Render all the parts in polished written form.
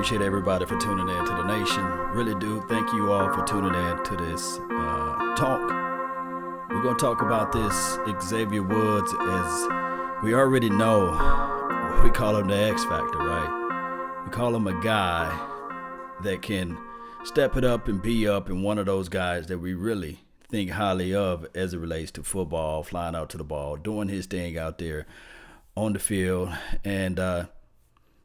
appreciate everybody for tuning in to the nation. Really do. Thank you all for tuning in to this talk. We're going to talk about this Xavier Woods, as we already know. We call him the X Factor, right? We call him a guy that can step it up and be up, and one of those guys that we really think highly of as it relates to football, flying out to the ball, doing his thing out there on the field. And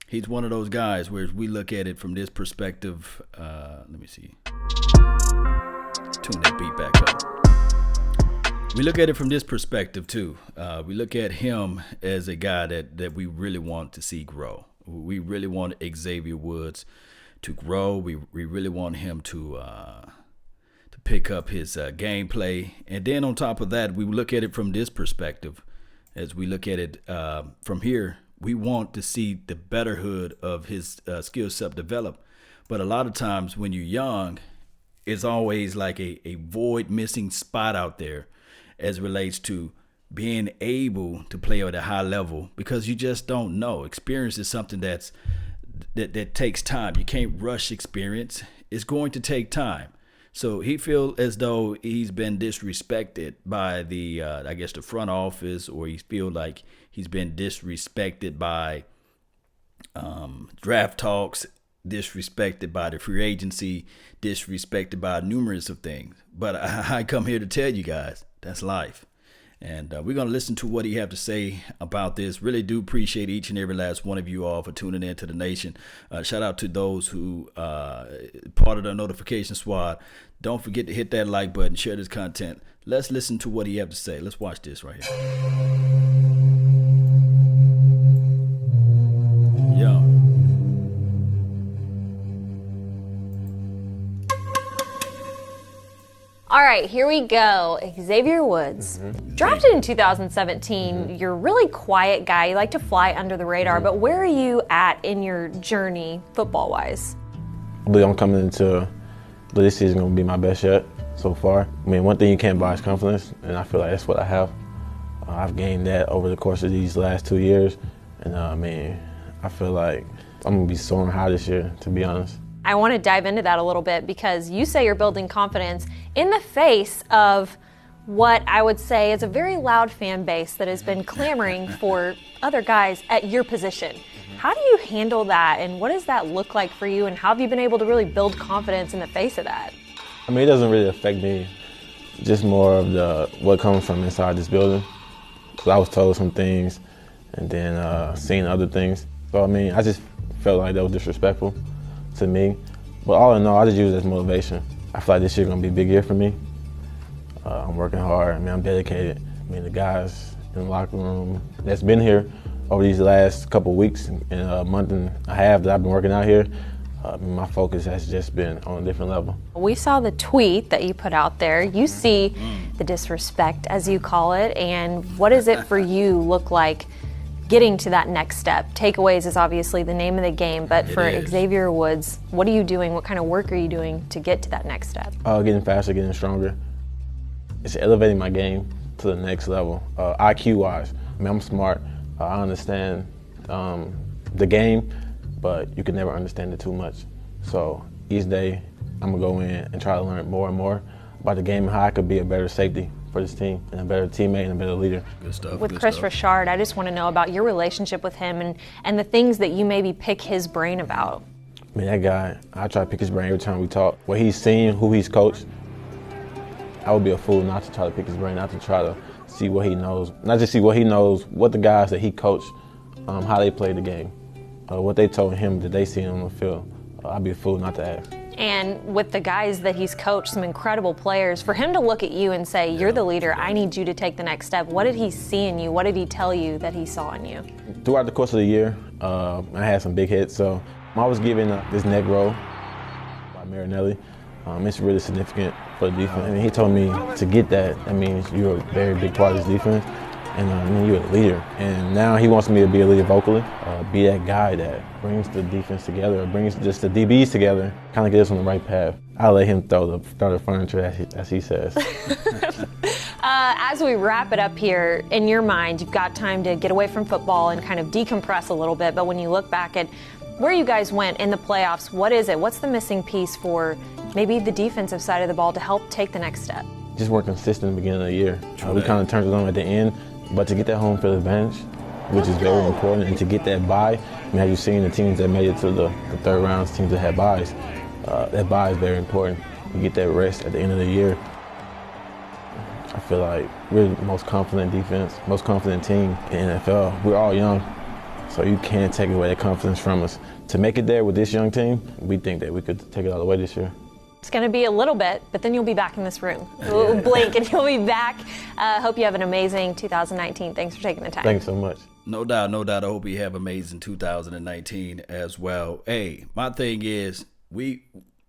he's one of those guys where we look at it from this perspective. Let me see. Tune that beat back up. We look at it from this perspective too. We look at him as a guy that we really want to see grow. We really want Xavier Woods to grow. We really want him to pick up his gameplay. And then on top of that, we look at it from this perspective. As we look at it from here, we want to see the betterhood of his skill set develop. But a lot of times when you're young, it's always like a void, missing spot out there as it relates to being able to play at a high level, because you just don't know. Experience is something that takes time. You can't rush experience. It's going to take time. So he feels as though he's been disrespected by the, the front office, or he feels like he's been disrespected by draft talks, disrespected by the free agency, disrespected by numerous of things. But I come here to tell you guys, that's life. And we're going to listen to what he have to say about this. Really do appreciate each and every last one of you all for tuning in to the nation. Shout out to those who part of the notification squad. Don't forget to hit that like button, share this content. Let's listen to what he have to say. Let's watch this right here. Yo. All right, here we go. Xavier Woods. Drafted in 2017. You're a really quiet guy. You like to fly under the radar, but where are you at in your journey football-wise? I believe I'm coming into this season going to be my best yet so far. I mean, one thing you can't buy is confidence, and I feel like that's what I have. I've gained that over the course of these last 2 years, and I feel like I'm going to be soaring high this year, to be honest. I want to dive into that a little bit, because you say you're building confidence in the face of what I would say is a very loud fan base that has been clamoring for other guys at your position. How do you handle that, and what does that look like for you, and how have you been able to really build confidence in the face of that? I mean, it doesn't really affect me, just more of what comes from inside this building. Because I was told some things and then seen other things. So, I mean, I just felt like that was disrespectful to me. But all in all, I just use it as motivation. I feel like this year's gonna be a big year for me. I'm working hard. I mean, I'm dedicated. I mean, the guys in the locker room that's been here over these last couple of weeks and a month and a half that I've been working out here, my focus has just been on a different level. We saw the tweet that you put out there. You see the disrespect, as you call it, and what does it for you look like getting to that next step? Takeaways is obviously the name of the game, but for Xavier Woods, what are you doing? What kind of work are you doing to get to that next step? Getting faster, getting stronger. It's elevating my game to the next level, IQ-wise. I mean, I'm smart. I understand the game, but you can never understand it too much. So each day, I'm going to go in and try to learn more and more about the game and how I could be a better safety for this team, and a better teammate and a better leader. Good stuff. With Chris Richard, I just want to know about your relationship with him and the things that you maybe pick his brain about. I mean, that guy, I try to pick his brain every time we talk. What he's seen, who he's coached, I would be a fool not to try to pick his brain, not to try to see what he knows. Not just see what he knows, what the guys that he coached, how they played the game, what they told him that they seen on the field. I'd be a fool not to ask. And with the guys that he's coached, some incredible players, for him to look at you and say, you're the leader, I need you to take the next step. What did he see in you? What did he tell you that he saw in you? Throughout the course of the year, I had some big hits. So I was given this neck roll by Marinelli. It's really significant for the defense. I mean, he told me to get that. That means you're a very big part of this defense, and you're a leader. And now he wants me to be a leader vocally, be that guy that brings the defense together, brings just the DBs together, kind of get us on the right path. I'll let him throw the furniture, as he says. As we wrap it up here, in your mind, you've got time to get away from football and kind of decompress a little bit, but when you look back at where you guys went in the playoffs, what is it? What's the missing piece for maybe the defensive side of the ball to help take the next step? Just weren't consistent in the beginning of the year. We kind of turned it on at the end, but to get that home field advantage, which is very important, and to get that bye, have you seen the teams that made it to the third rounds, teams that had byes? That bye is very important. You get that rest at the end of the year. I feel like we're the most confident defense, most confident team in the NFL. We're all young, so you can't take away that confidence from us. To make it there with this young team, we think that we could take it all the way this year. It's going to be a little bit, but then you'll be back in this room. We'll blink and you'll be back. Hope you have an amazing 2019. Thanks for taking the time. Thanks so much. No doubt, no doubt. I hope you have amazing 2019 as well. Hey, my thing is we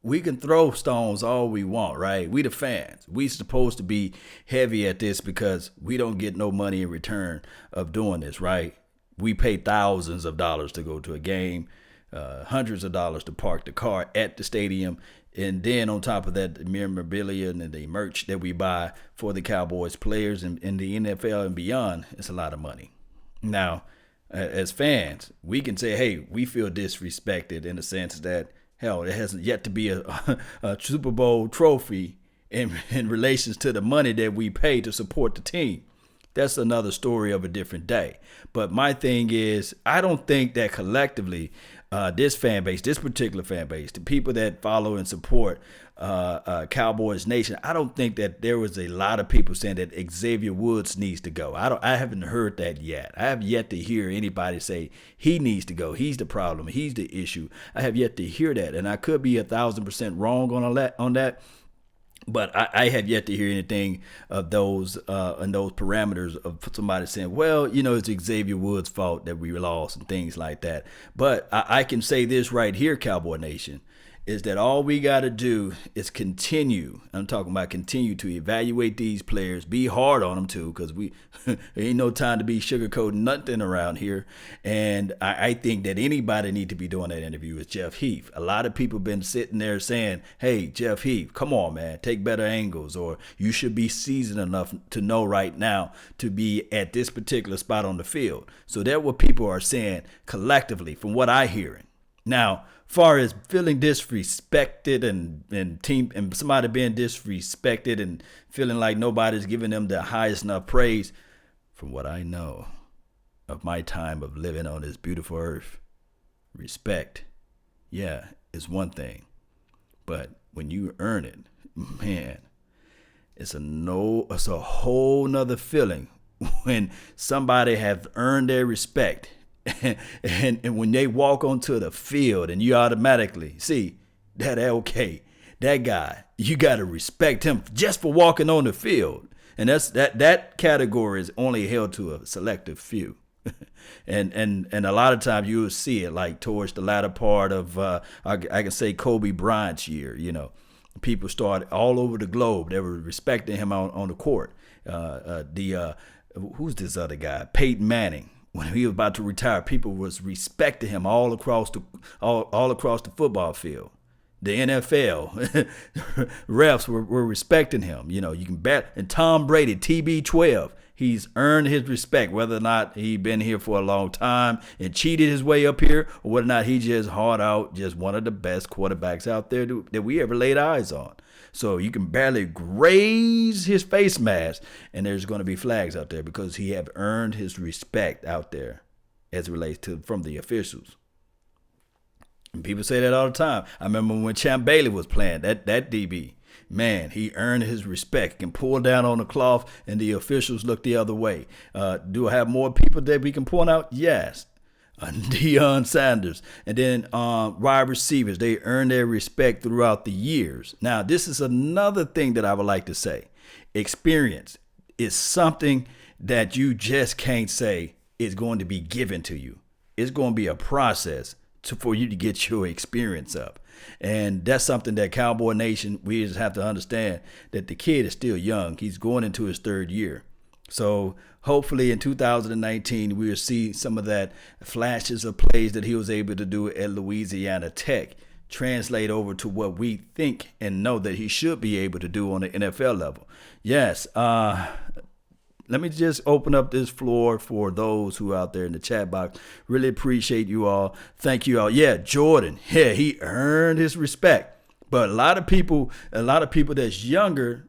can throw stones all we want, right? We the fans. We supposed to be heavy at this because we don't get no money in return of doing this, right? We pay thousands of dollars to go to a game, hundreds of dollars to park the car at the stadium. And then on top of that, the memorabilia and the merch that we buy for the Cowboys players and the NFL and beyond, it's a lot of money. Now, as fans, we can say, hey, we feel disrespected in the sense that, hell, it hasn't yet to be a Super Bowl trophy in relations to the money that we pay to support the team. That's another story of a different day. But my thing is, I don't think that collectively, this fan base, this particular fan base, the people that follow and support Cowboys Nation, I don't think that there was a lot of people saying that Xavier Woods needs to go. I haven't heard that yet. I have yet to hear anybody say he needs to go. He's the problem. He's the issue. I have yet to hear that, and I could be 1,000% wrong on that. But I have yet to hear anything of those and those parameters of somebody saying, well, it's Xavier Woods' fault that we lost and things like that. But I can say this right here, Cowboy Nation, is that all we got to do is continue. I'm talking about continue to evaluate these players, be hard on them too, because there ain't no time to be sugarcoating nothing around here. And I think that anybody need to be doing that interview with Jeff Heath. A lot of people been sitting there saying, hey, Jeff Heath, come on, man, take better angles, or you should be seasoned enough to know right now to be at this particular spot on the field. So that's what people are saying collectively from what I'm hearing. Now, far as feeling disrespected and somebody being disrespected and feeling like nobody's giving them the highest enough praise, from what I know of my time of living on this beautiful earth, respect, yeah, is one thing. But when you earn it, man, it's a whole nother feeling when somebody has earned their respect. And when they walk onto the field and you automatically see that, okay, that guy, you got to respect him just for walking on the field. And that category is only held to a selective few. and a lot of times you will see it like towards the latter part of, I can say Kobe Bryant's year, people started all over the globe. They were respecting him on the court. Who's this other guy? Peyton Manning. When he was about to retire, people was respecting him all across the football field. The NFL refs were respecting him. You can bet. And Tom Brady, TB12, he's earned his respect, whether or not he's been here for a long time and cheated his way up here, or whether or not he just hard out, just one of the best quarterbacks out there that we ever laid eyes on. So you can barely graze his face mask, and there's going to be flags out there because he have earned his respect out there as it relates to from the officials. And people say that all the time. I remember when Champ Bailey was playing, that DB, man, he earned his respect. He can pull down on the cloth, and the officials look the other way. Do I have more people that we can point out? Yes. Deion Sanders, and then wide receivers. They earn their respect throughout the years. Now, this is another thing that I would like to say. Experience is something that you just can't say is going to be given to you. It's going to be a process for you to get your experience up. And that's something that Cowboy Nation, we just have to understand that the kid is still young. He's going into his third year. So hopefully in 2019, we'll see some of that flashes of plays that he was able to do at Louisiana Tech translate over to what we think and know that he should be able to do on the NFL level. Yes, let me just open up this floor for those who are out there in the chat box. Really appreciate you all. Thank you all. Yeah, Jordan. Yeah, he earned his respect. But a lot of people that's younger,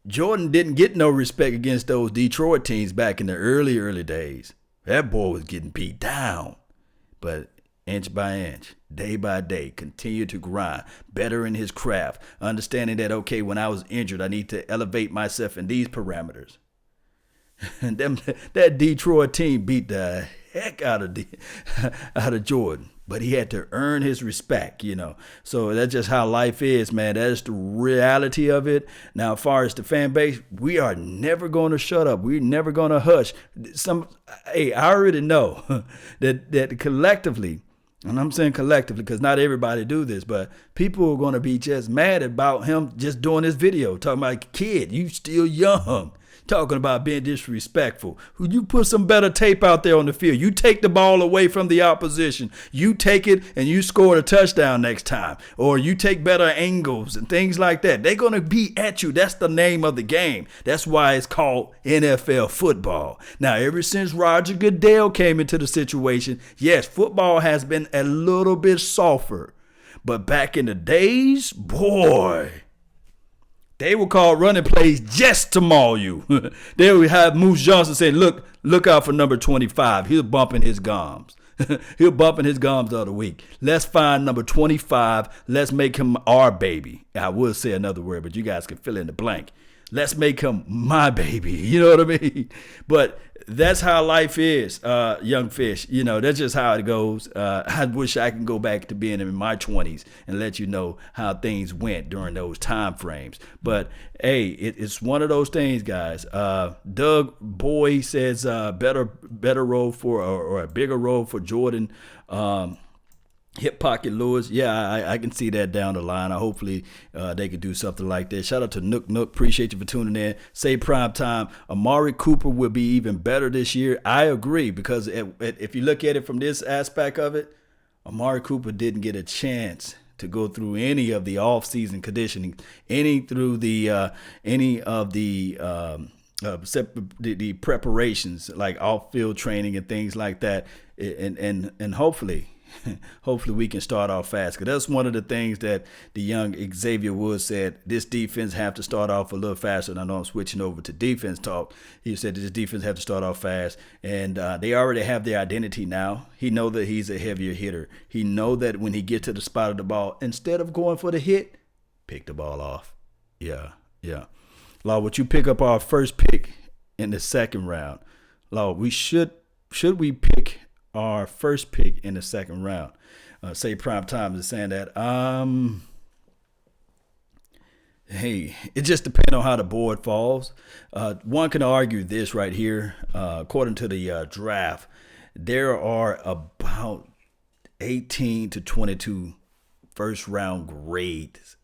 Jordan didn't get no respect against those Detroit teams back in the early days. That boy was getting beat down. But inch by inch, day by day, continue to grind, better in his craft, understanding that, okay, when I was injured, I need to elevate myself in these parameters. And that Detroit team beat the heck out of Jordan. But he had to earn his respect, So that's just how life is, man. That is the reality of it. Now, as far as the fan base, we are never going to shut up. We're never going to hush. I already know that collectively, and I'm saying collectively because not everybody do this, but people are going to be just mad about him just doing this video, talking about, kid, you still young. Talking about being disrespectful. You put some better tape out there on the field. You take the ball away from the opposition. You take it and you score a touchdown next time. Or you take better angles and things like that. They're going to be at you. That's the name of the game. That's why it's called NFL football. Now, ever since Roger Goodell came into the situation, yes, football has been a little bit softer. But back in the days, boy, they would call running plays just to maul you. They would have Moose Johnson say, look out for number 25. He'll bumping his gums. He'll bumping his gums the other week. Let's find number 25. Let's make him our baby. I would say another word, but you guys can fill in the blank. Let's make him my baby. You know what I mean? But that's how life is, young fish. That's just how it goes. I wish I could go back to being in my 20s and let you know how things went during those time frames. But, hey, it's one of those things, guys. Doug Boy says better role for or a bigger role for Jordan. Hip Pocket Lewis, yeah, I can see that down the line. Hopefully they could do something like that. Shout out to Nook. Appreciate you for tuning in. Say prime time. Amari Cooper will be even better this year. I agree, because if you look at it from this aspect of it, Amari Cooper didn't get a chance to go through any of the off-season conditioning, any of the preparations like off-field training and things like that, and hopefully we can start off fast, because that's one of the things that the young Xavier Woods said. This defense have to start off a little faster. And I know I'm switching over to defense talk. He said this defense have to start off fast, and they already have their identity now. He know that he's a heavier hitter. He know that when he gets to the spot of the ball, instead of going for the hit, pick the ball off. Yeah. Law, would you pick up our first pick in the second round? Law, we should we pick our first pick in the second round? Say prime time is saying that. Hey, it just depends on how the board falls. One can argue this right here. According to the draft, there are about 18 to 22 first round grades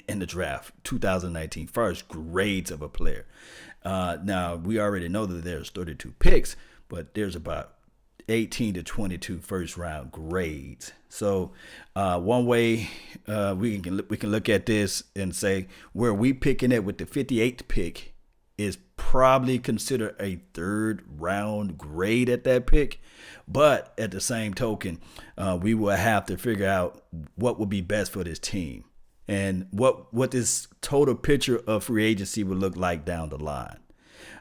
in the draft, 2019 first grades of a player. Now, we already know that there's 32 picks, but there's about 18 to 22 first round grades. So one way we can look at this and say where we picking it with the 58th pick is probably considered a third round grade at that pick. But at the same token, we will have to figure out what would be best for this team and what this total picture of free agency would look like down the line.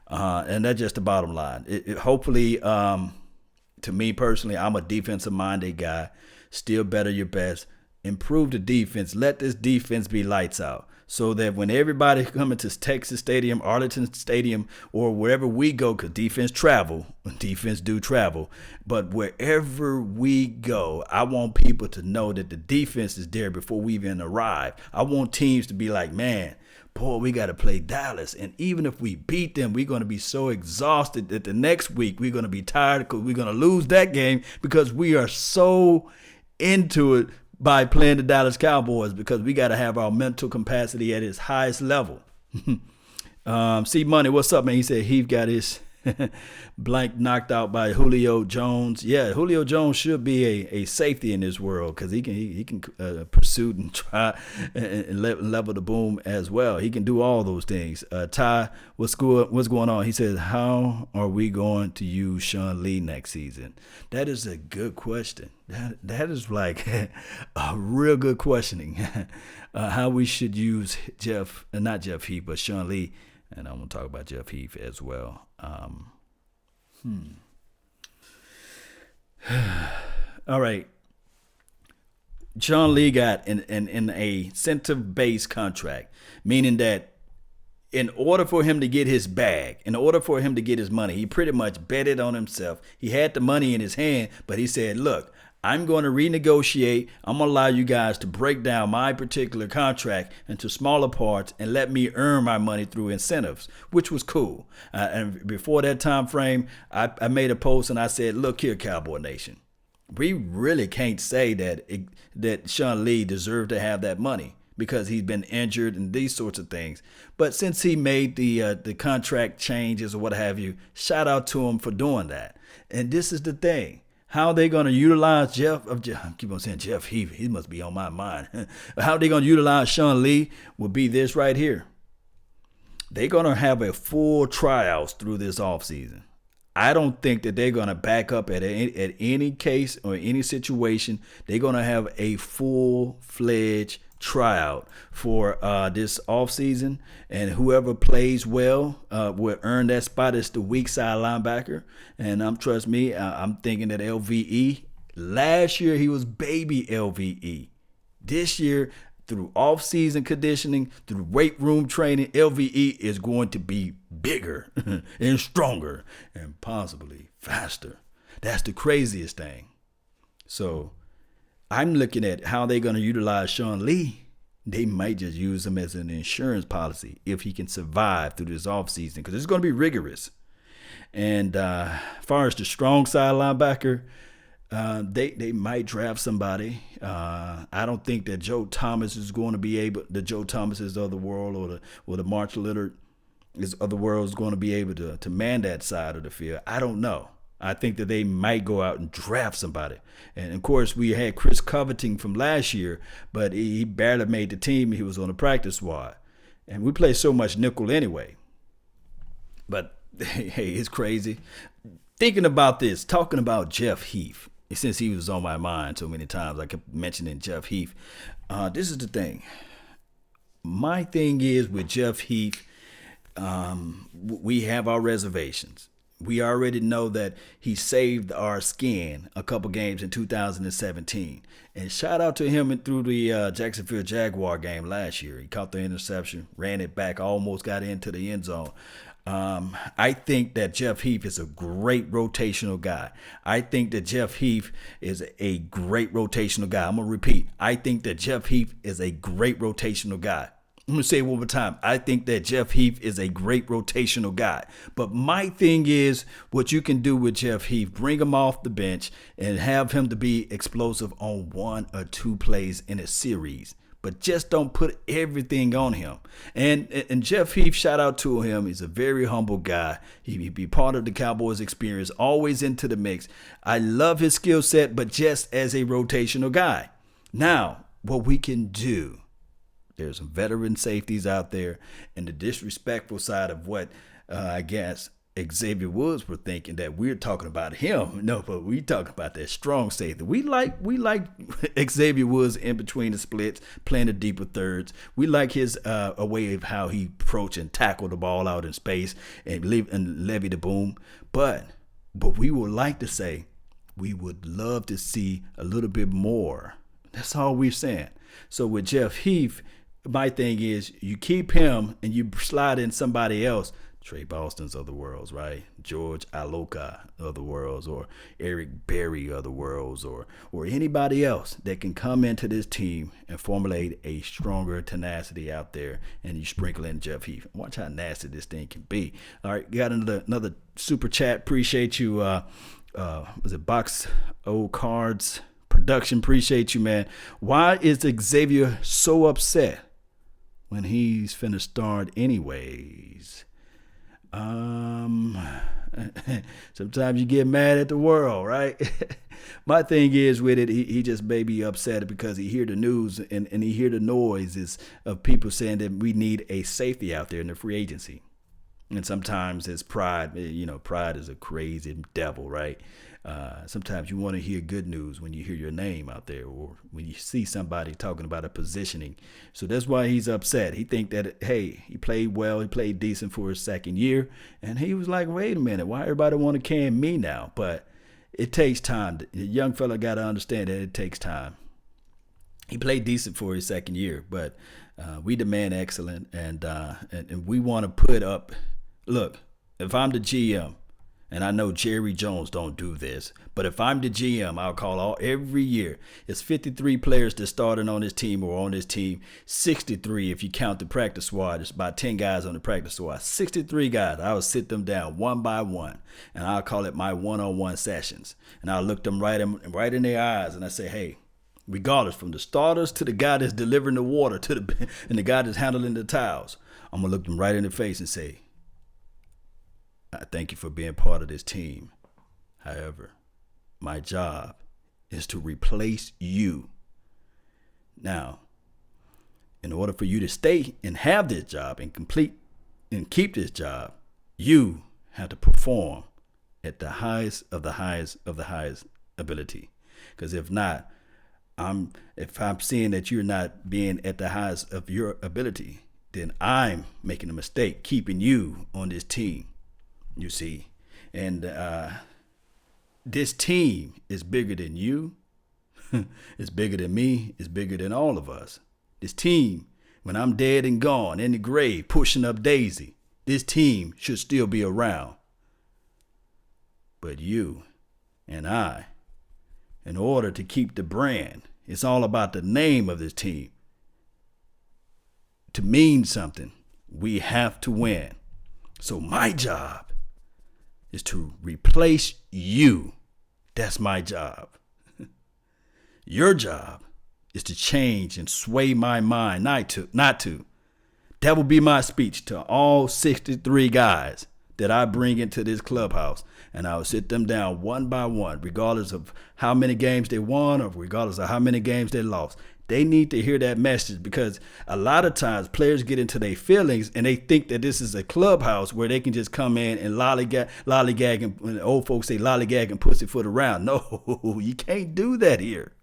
And that's just the bottom line. Hopefully, to me personally, I'm a defensive-minded guy. Still better your best. Improve the defense. Let this defense be lights out, so that when everybody coming to Texas Stadium, Arlington Stadium, or wherever we go, because defense do travel, but wherever we go, I want people to know that the defense is there before we even arrive. I want teams to be like, man, boy, we got to play Dallas. And even if we beat them, we're going to be so exhausted that the next week we're going to be tired because we're going to lose that game, because we are so into it by playing the Dallas Cowboys, because we got to have our mental capacity at its highest level. C Money, what's up, man? He said he got his Blank knocked out by Julio Jones. Yeah, Julio Jones should be a safety in this world because he can pursue and try and level the boom as well. He can do all those things. Ty, what's going on? He says, how are we going to use Sean Lee next season? That is a good question. That is like a real good questioning. How we should use not Jeff Heath, but Sean Lee. And I'm going to talk about Jeff Heath as well. All right. Sean Lee got in a incentive-based contract, meaning that in order for him to get his bag, in order for him to get his money, he pretty much betted on himself. He had the money in his hand, but he said, look, I'm going to renegotiate. I'm going to allow you guys to break down my particular contract into smaller parts and let me earn my money through incentives, which was cool. And before that time frame, I made a post and I said, look here, Cowboy Nation, we really can't say that Sean Lee deserved to have that money because he's been injured and these sorts of things. But since he made the contract changes or what have you, shout out to him for doing that. And this is the thing. How are they going to utilize I keep on saying Jeff Heath. He must be on my mind. How are they going to utilize Sean Lee will be this right here. They're going to have a full tryouts through this offseason. I don't think that they're going to back up at any case or any situation. They're going to have a full-fledged tryout for this offseason, and whoever plays well will earn that spot as the weak side linebacker. And trust me, I'm thinking that LVE, last year he was baby LVE. This year, through off-season conditioning, through weight room training, LVE is going to be bigger and stronger and possibly faster. That's the craziest thing. So I'm looking at how they're going to utilize Sean Lee. They might just use him as an insurance policy if he can survive through this offseason, because it's going to be rigorous. And as far as the strong side linebacker, they might draft somebody. I don't think that Joe Thomas is going to be able, the Joe Thomases of the world or the March Lillard of the world is going to be able to man that side of the field. I don't know. I think that they might go out and draft somebody. And, of course, we had Chris Covington from last year, but he barely made the team. He was on the practice squad. And we play so much nickel anyway. But, hey, it's crazy. Thinking about this, talking about Jeff Heath, since he was on my mind so many times, I kept mentioning Jeff Heath. This is the thing. My thing is with Jeff Heath, we have our reservations. We already know that he saved our skin a couple games in 2017. And shout out to him through the Jacksonville Jaguar game last year. He caught the interception, ran it back, almost got into the end zone. I think that Jeff Heath is a great rotational guy. I think that Jeff Heath is a great rotational guy. I'm going to repeat. I think that Jeff Heath is a great rotational guy. I'm going to say it one more time. I think that Jeff Heath is a great rotational guy. But my thing is what you can do with Jeff Heath, bring him off the bench and have him to be explosive on 1 or 2 plays in a series. But just don't put everything on him. And Jeff Heath, shout out to him. He's a very humble guy. He'd be part of the Cowboys experience, always into the mix. I love his skill set, but just as a rotational guy. Now, what we can do. There's some veteran safeties out there, and the disrespectful side of what I guess Xavier Woods were thinking that we're talking about him. No, but we talking about that strong safety. We like Xavier Woods in between the splits, playing the deeper thirds. We like his a way of how he approach and tackle the ball out in space and levy the boom. But we would like to say we would love to see a little bit more. That's all we're saying. So with Jeff Heath, my thing is you keep him and you slide in somebody else, Trey Boston's of the worlds, right? George Aloka of the worlds, or Eric Berry of the worlds, or anybody else that can come into this team and formulate a stronger tenacity out there, and you sprinkle in Jeff Heath. Watch how nasty this thing can be. All right, got another super chat. Appreciate you. Was it Box O Cards Production? Appreciate you, man. Why is Xavier so upset when he's finna start anyways? Um, Sometimes you get mad at the world, right? My thing is with it, he just may be upset because he hear the news and he hear the noises of people saying that we need a safety out there in the free agency. And sometimes it's pride. Pride is a crazy devil, right? Sometimes you want to hear good news when you hear your name out there or when you see somebody talking about a positioning. So that's why he's upset. He think that, hey, he played well. He played decent for his second year. And he was like, wait a minute, why everybody want to can me now? But it takes time. The young fella got to understand that it takes time. He played decent for his second year, but we demand excellent. And we want to put up. Look, if I'm the GM, and I know Jerry Jones don't do this, but if I'm the GM, I'll call every year. It's 53 players that started on this team or on this team. 63 if you count the practice squad. There's about 10 guys on the practice squad. 63 guys. I will sit them down one by one, and I'll call it my one-on-one sessions. And I'll look them right in their eyes, and I say, hey, regardless, from the starters to the guy that's delivering the water and the guy that's handling the towels, I'm going to look them right in the face and say, I thank you for being part of this team. However, my job is to replace you. Now, in order for you to stay and have this job and complete and keep this job, you have to perform at the highest of the highest of the highest ability. Because if not, if I'm seeing that you're not being at the highest of your ability, then I'm making a mistake keeping you on this team. You see, and this team is bigger than you. It's bigger than me. It's bigger than all of us. This team, when I'm dead and gone in the grave, pushing up Daisy, this team should still be around. But you and I, in order to keep the brand, it's all about the name of this team. To mean something, we have to win. So my job is to replace you. That's my job. Your job is to change and sway my mind, not to. That will be my speech to all 63 guys that I bring into this clubhouse. And I'll sit them down one by one, regardless of how many games they won or regardless of how many games they lost. They need to hear that message because a lot of times players get into their feelings and they think that this is a clubhouse where they can just come in and lollygag and when old folks say lollygag and pussyfoot around. No, you can't do that here.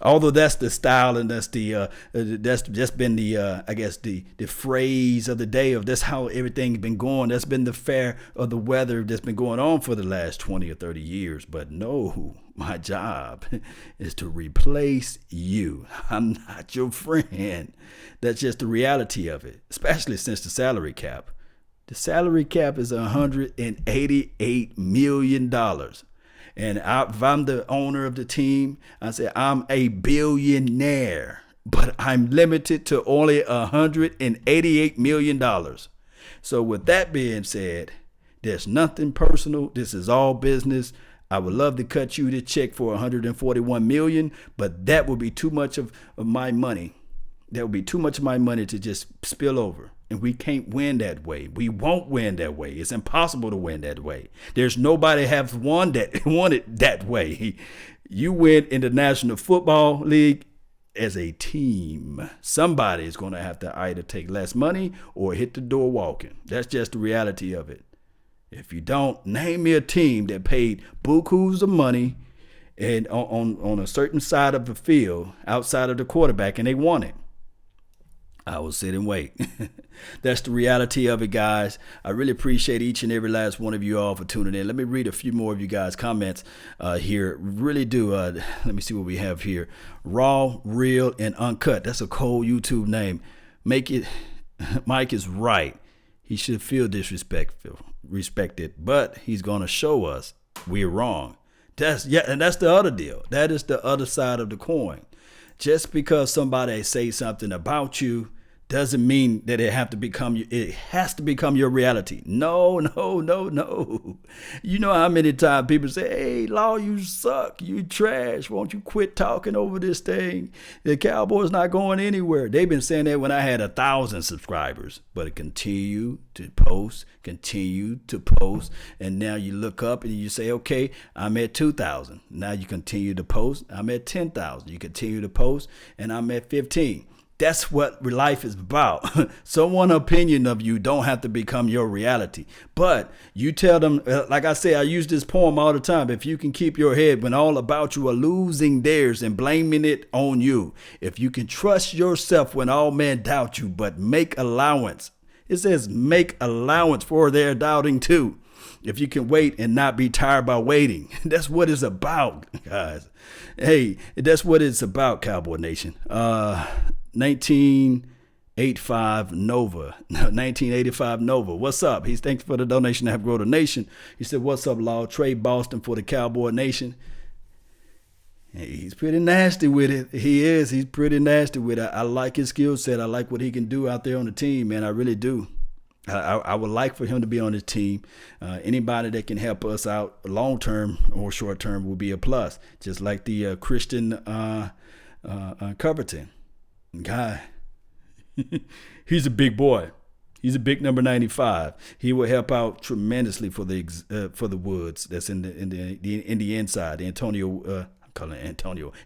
Although that's the style and that's just been the I guess the phrase of the day of that's how everything's been going. That's been the fare of the weather that's been going on for the last 20 or 30 years. But no, my job is to replace you. I'm not your friend. That's just the reality of it, especially since the salary cap. The salary cap is $188 million. And if I'm the owner of the team, I say I'm a billionaire, but I'm limited to only $188 million. So with that being said, there's nothing personal. This is all business. I would love to cut you the check for $141 million, but that would be too much of my money. That would be too much of my money to just spill over. And we can't win that way. We won't win that way. It's impossible to win that way. There's nobody has won it that way. You win in the National Football League as a team. Somebody is going to have to either take less money or hit the door walking. That's just the reality of it. If you don't, name me a team that paid bukus of money and on a certain side of the field outside of the quarterback and they won it. I will sit and wait. That's the reality of it, guys. I really appreciate each and every last one of you all for tuning in. Let me read a few more of you guys' comments here. Really do. Let me see what we have here. Raw, real, and uncut. That's a cold YouTube name. Mike is right. He should feel respected, but he's going to show us we're wrong. And that's the other deal. That is the other side of the coin. Just because somebody say something about you doesn't mean that it has to become your reality. No, no, no, no. You know how many times people say, hey, Law, you suck, you trash, won't you quit talking over this thing? The Cowboys not going anywhere. They've been saying that when I had 1,000 subscribers, but it continued to post, and now you look up and you say, okay, I'm at 2,000. Now you continue to post, I'm at 10,000. You continue to post, and I'm at 15. That's what life is about. Someone's opinion of you don't have to become your reality. But you tell them, like I say, I use this poem all the time. If you can keep your head when all about you are losing theirs and blaming it on you. If you can trust yourself when all men doubt you, but make allowance. It says make allowance for their doubting too. If you can wait and not be tired by waiting. That's what it's about, guys. Hey, that's what it's about, Cowboy Nation. 1985 Nova. 1985 Nova. What's up? He's thanks for the donation to help grow the nation. He said, what's up, Law? Trey Boston for the Cowboy Nation. Hey, he's pretty nasty with it. He is. He's pretty nasty with it. I like his skill set. I like what he can do out there on the team, man. I really do. I would like for him to be on his team. Anybody that can help us out long term or short term will be a plus. Just like the Christian Coverton guy. He's a big boy. He's a big number 95. He will help out tremendously for the Woods. That's in the inside. The Antonio.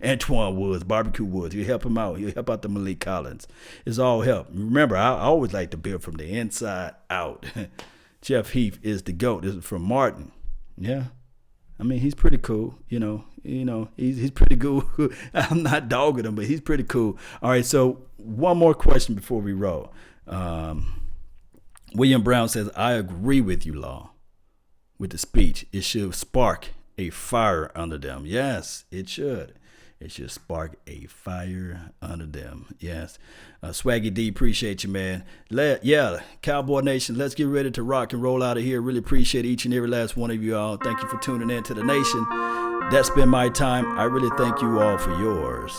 Antoine Woods, Barbecue Woods. You help him out. You help out the Malik Collins. It's all help. Remember, I always like to build from the inside out. Jeff Heath is the GOAT. This is from Martin. Yeah. I mean, he's pretty cool. You know, he's pretty cool. I'm not dogging him, but he's pretty cool. All right, so one more question before we roll. William Brown says, I agree with you, Law, with the speech. It should spark a fire under them. Yes, it should. It should spark a fire under them. Yes. Swaggy D, appreciate you, man. Cowboy Nation, let's get ready to rock and roll out of here. Really appreciate each and every last one of you all. Thank you for tuning in to the nation. That's been my time. I really thank you all for yours.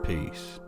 Peace.